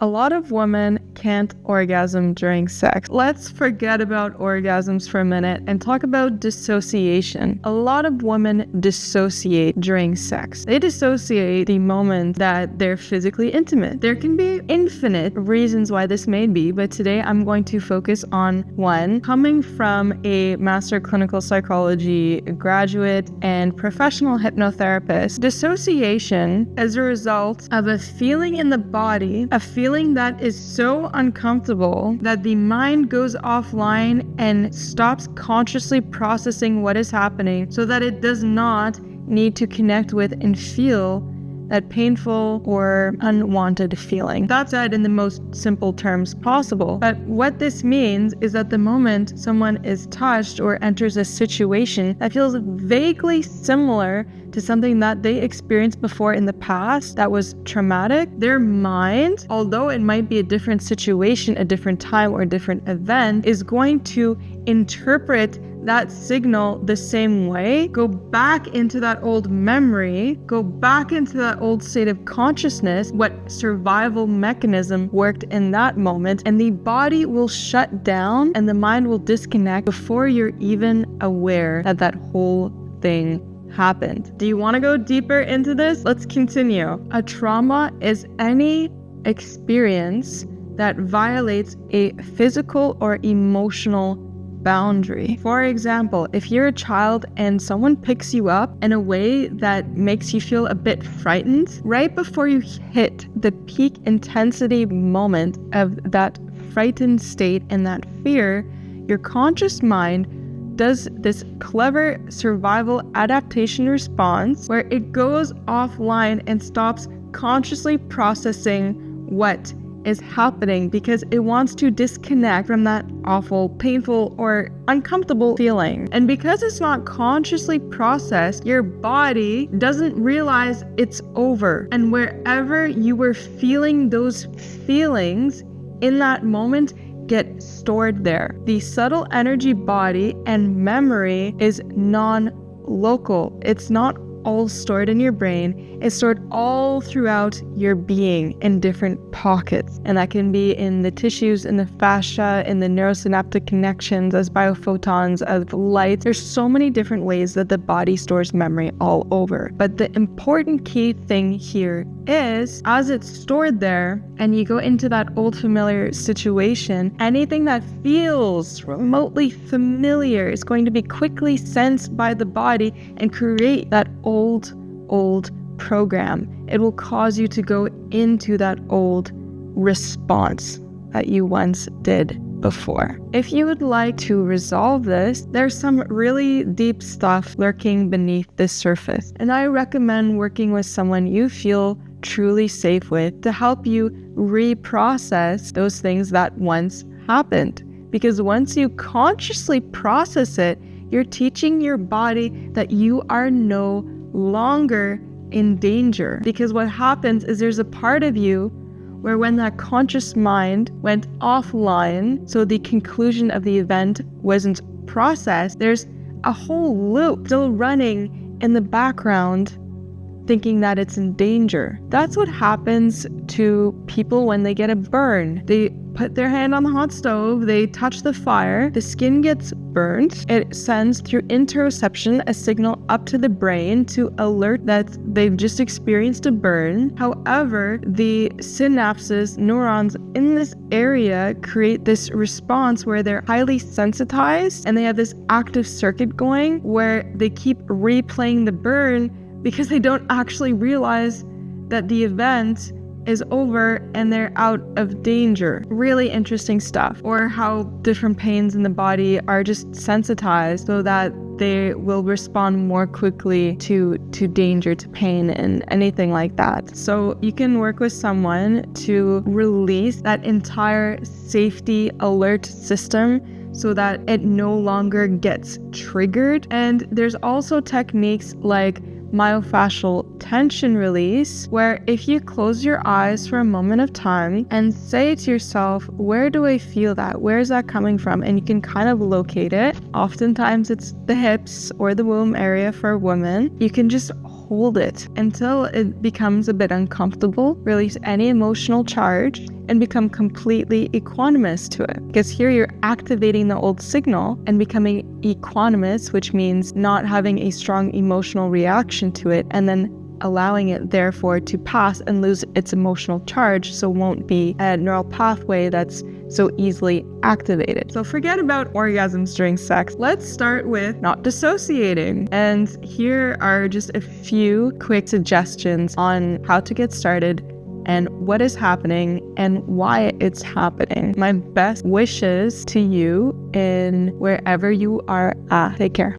A lot of women can't orgasm during sex. Let's forget about orgasms for a minute and talk about dissociation. A lot of women dissociate during sex. They dissociate the moment that they're physically intimate. There can be infinite reasons why this may be, but today I'm going to focus on one coming from a master clinical psychology graduate and professional hypnotherapist. Dissociation is a result of a feeling in the body, a feeling that is so uncomfortable that the mind goes offline and stops consciously processing what is happening so that it does not need to connect with and feel that painful or unwanted feeling. That's said in the most simple terms possible. But what this means is that the moment someone is touched or enters a situation that feels vaguely similar to something that they experienced before in the past that was traumatic, their mind, although it might be a different situation, a different time, or a different event, is going to interpret that signal the same way, go back into that old memory, go back into that old state of consciousness, what survival mechanism worked in that moment, and the body will shut down and the mind will disconnect before you're even aware that that whole thing happened. Do you want to go deeper into this? Let's continue. A trauma is any experience that violates a physical or emotional boundary. For example, if you're a child and someone picks you up in a way that makes you feel a bit frightened, right before you hit the peak intensity moment of that frightened state and that fear, your conscious mind does this clever survival adaptation response where it goes offline and stops consciously processing what is happening because it wants to disconnect from that awful, painful, or uncomfortable feeling. And because it's not consciously processed, your body doesn't realize it's over. And wherever you were feeling those feelings in that moment get stored there. The subtle energy body and memory is non-local. It's not all stored in your brain. It's stored all throughout your being in different pockets. And that can be in the tissues, in the fascia, in the neurosynaptic connections, as biophotons, of light. There's so many different ways that the body stores memory all over. But the important key thing here is, as it's stored there and you go into that old familiar situation, anything that feels remotely familiar is going to be quickly sensed by the body and create that old program. It will cause you to go into that old response that you once did before. If you would like to resolve this, there's some really deep stuff lurking beneath the surface. And I recommend working with someone you feel truly safe with to help you reprocess those things that once happened. Because once you consciously process it, you're teaching your body that you are no longer in danger. Because what happens is there's a part of you where when that conscious mind went offline, so the conclusion of the event wasn't processed, there's a whole loop still running in the background thinking that it's in danger. That's what happens to people when they get a burn. They put their hand on the hot stove, they touch the fire, the skin gets burnt. It sends through interoception a signal up to the brain to alert that they've just experienced a burn. However, the synapses, neurons in this area create this response where they're highly sensitized and they have this active circuit going where they keep replaying the burn because they don't actually realize that the event is over and they're out of danger. Really interesting stuff. Or how different pains in the body are just sensitized so that they will respond more quickly to danger, to pain, and anything like that. So you can work with someone to release that entire safety alert system so that it no longer gets triggered. And there's also techniques like myofascial tension release, where if you close your eyes for a moment of time and say to yourself, where do I feel that? Where is that coming from? And you can kind of locate it. Oftentimes it's the hips or the womb area for a woman. You can just hold it until it becomes a bit uncomfortable. Release any emotional charge. and become completely equanimous to it. Because here you're activating the old signal and becoming equanimous, which means not having a strong emotional reaction to it, and then allowing it therefore to pass and lose its emotional charge, so won't be a neural pathway that's so easily activated. So forget about orgasms during sex. Let's start with not dissociating. And here are just a few quick suggestions on how to get started and what is happening and why it's happening. My best wishes to you in wherever you are at. Take care.